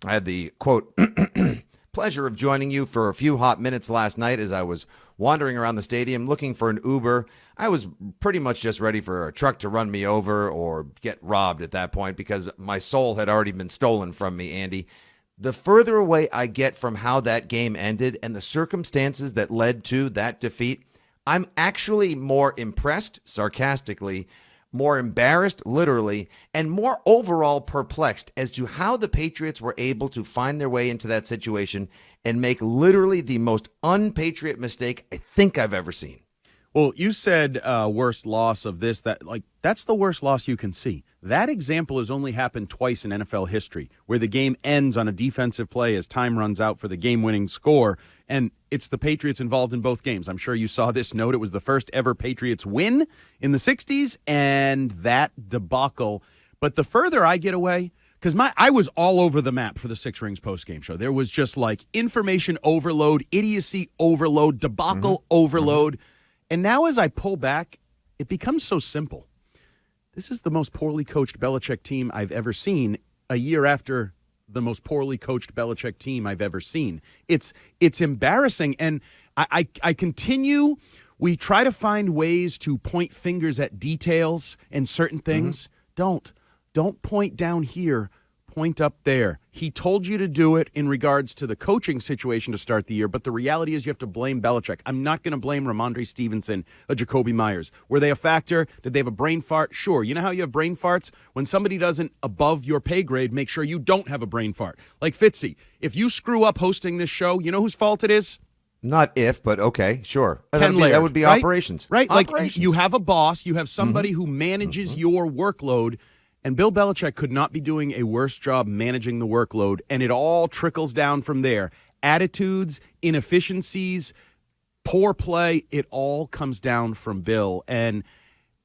I had the, quote, pleasure of joining you for a few hot minutes last night as I was wandering around the stadium looking for an Uber. I was pretty much just ready for a truck to run me over or get robbed at that point because my soul had already been stolen from me, Andy. The further away I get from how that game ended and the circumstances that led to that defeat, I'm actually more impressed, sarcastically, more embarrassed, literally, and more overall perplexed as to how the Patriots were able to find their way into that situation and make literally the most un-Patriot mistake I think I've ever seen. Well, you said worst loss of this, that's the worst loss you can see. That example has only happened twice in NFL history, where the game ends on a defensive play as time runs out for the game-winning score, and it's the Patriots involved in both games. I'm sure you saw this note. It was the first ever Patriots win in the 60s, and that debacle. But the further I get away, because I was all over the map for the Six Rings postgame show. There was just like information overload, idiocy overload, debacle overload. And now as I pull back, it becomes so simple. This is the most poorly coached Belichick team I've ever seen a year after the most poorly coached Belichick team I've ever seen. It's embarrassing. And I continue. We try to find ways to point fingers at details and certain things. Don't point down here. Point up there. He told you to do it in regards to the coaching situation to start the year, but the reality is you have to blame Belichick. I'm not going to blame Ramondre Stevenson or Jacoby Myers. Were they a factor? Did they have a brain fart? Sure. You know how you have brain farts? When somebody doesn't above your pay grade, make sure you don't have a brain fart. Like Fitzy, if you screw up hosting this show, you know whose fault it is? Not if, but okay, sure. That would be right? operations. Right? Operations. Like you have a boss, you have somebody who manages your workload. And Bill Belichick could not be doing a worse job managing the workload, and it all trickles down from there. Attitudes, inefficiencies, poor play, it all comes down from Bill. And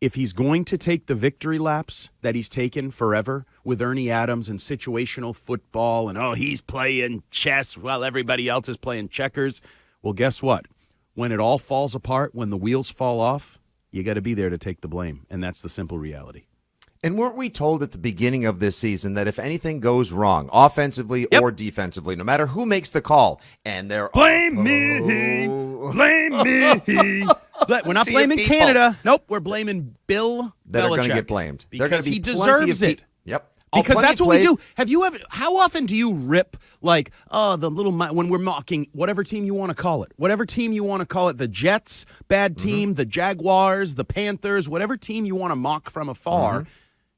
if he's going to take the victory laps that he's taken forever with Ernie Adams and situational football and, he's playing chess while everybody else is playing checkers, well, guess what? When it all falls apart, when the wheels fall off, you got to be there to take the blame, and that's the simple reality. And weren't we told at the beginning of this season that if anything goes wrong, offensively or defensively, no matter who makes the call, and they're blame me. We're not blaming Canada. Nope, we're blaming Bill that Belichick. are going to get blamed Because he deserves it. Yep. Because that's what we do. Have you ever? How often do you rip the little when we're mocking whatever team you want to call it, the Jets, bad team, the Jaguars, the Panthers, whatever team you want to mock from afar,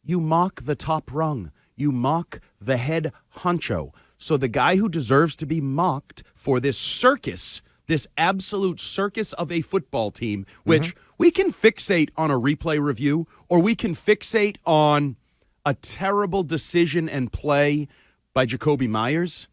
you mock the top rung, you mock the head honcho. So the guy who deserves to be mocked for this circus, this absolute circus of a football team, which we can fixate on a replay review, or we can fixate on a terrible decision and play by Jacoby Myers.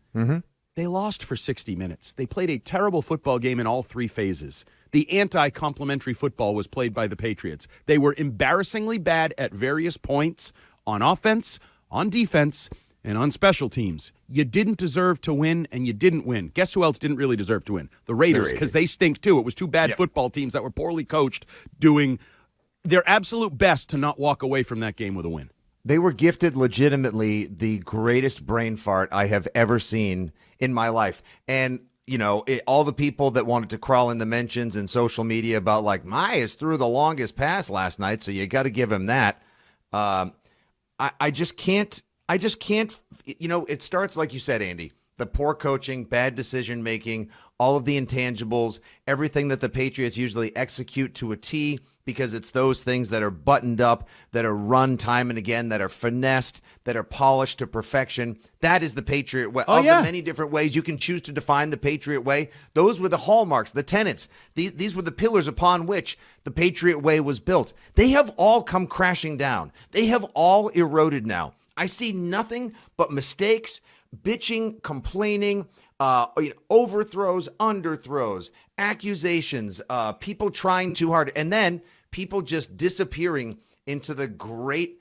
They lost for 60 minutes. They played a terrible football game in all three phases. The anti-complimentary football was played by the Patriots. They were embarrassingly bad at various points on offense, on defense, and on special teams. You didn't deserve to win, and you didn't win. Guess who else didn't really deserve to win? The Raiders, because they stink too. It was two bad football teams that were poorly coached doing their absolute best to not walk away from that game with a win. They were gifted legitimately the greatest brain fart I have ever seen in my life. And, all the people that wanted to crawl in the mentions and social media about Myers threw the longest pass last night, so you got to give him that. I just can't, it starts like you said, Andy, the poor coaching, bad decision making, all of the intangibles, everything that the Patriots usually execute to a T, because it's those things that are buttoned up, that are run time and again, that are finessed, that are polished to perfection. That is the Patriot way. The many different ways you can choose to define the Patriot way, those were the hallmarks, the tenets. These were the pillars upon which the Patriot way was built. They have all come crashing down. They have all eroded now. I see nothing but mistakes, bitching, complaining, overthrows, underthrows, accusations, people trying too hard, and then people just disappearing into the great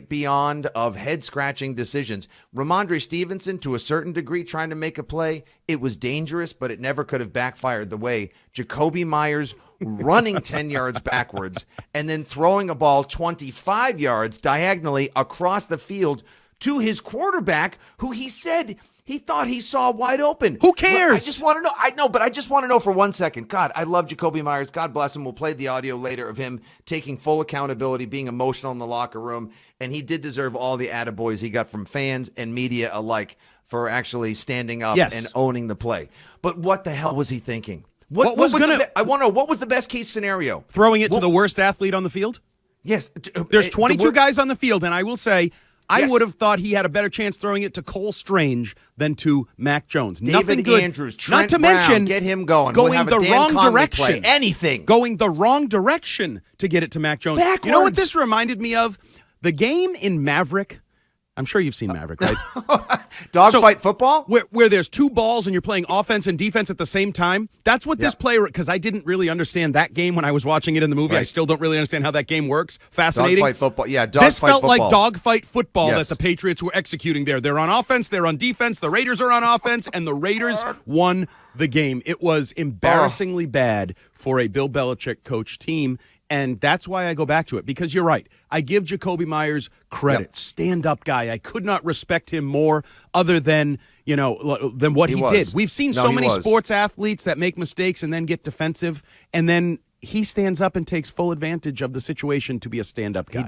beyond of head-scratching decisions. Ramondre Stevenson, to a certain degree, trying to make a play, it was dangerous, but it never could have backfired the way Jacoby Myers running 10 yards backwards and then throwing a ball 25 yards diagonally across the field to his quarterback, who he said he thought he saw wide open. Who cares? I just want to know. I know, but I just want to know for 1 second. God, I love Jacoby Myers. God bless him. We'll play the audio later of him taking full accountability, being emotional in the locker room. And he did deserve all the attaboys he got from fans and media alike for actually standing up and owning the play. But what the hell was he thinking? What was I want to know, what was the best case scenario? Throwing it to the worst athlete on the field? Yes. There's 22 guys on the field, and I will say, I would have thought he had a better chance throwing it to Cole Strange than to Mac Jones. Nothing good. Andrews, Trent not to Brown, mention get him going the wrong direction. Play. Anything. Going the wrong direction to get it to Mac Jones. Backwards. You know what this reminded me of? The game in Maverick. I'm sure you've seen Maverick, right? Dogfight football? Where there's two balls and you're playing offense and defense at the same time. That's what this player, because I didn't really understand that game when I was watching it in the movie. Right. I still don't really understand how that game works. Fascinating. Dogfight football. Yeah, This felt football. like dogfight football that the Patriots were executing there. They're on offense, they're on defense, the Raiders are on offense, and the Raiders won the game. It was embarrassingly bad for a Bill Belichick coach team. And that's why I go back to it, because you're right. I give Jacoby Myers credit. Yep. Stand-up guy. I could not respect him more other than, than what he did. We've seen so many sports athletes that make mistakes and then get defensive, and then he stands up and takes full advantage of the situation to be a stand-up guy.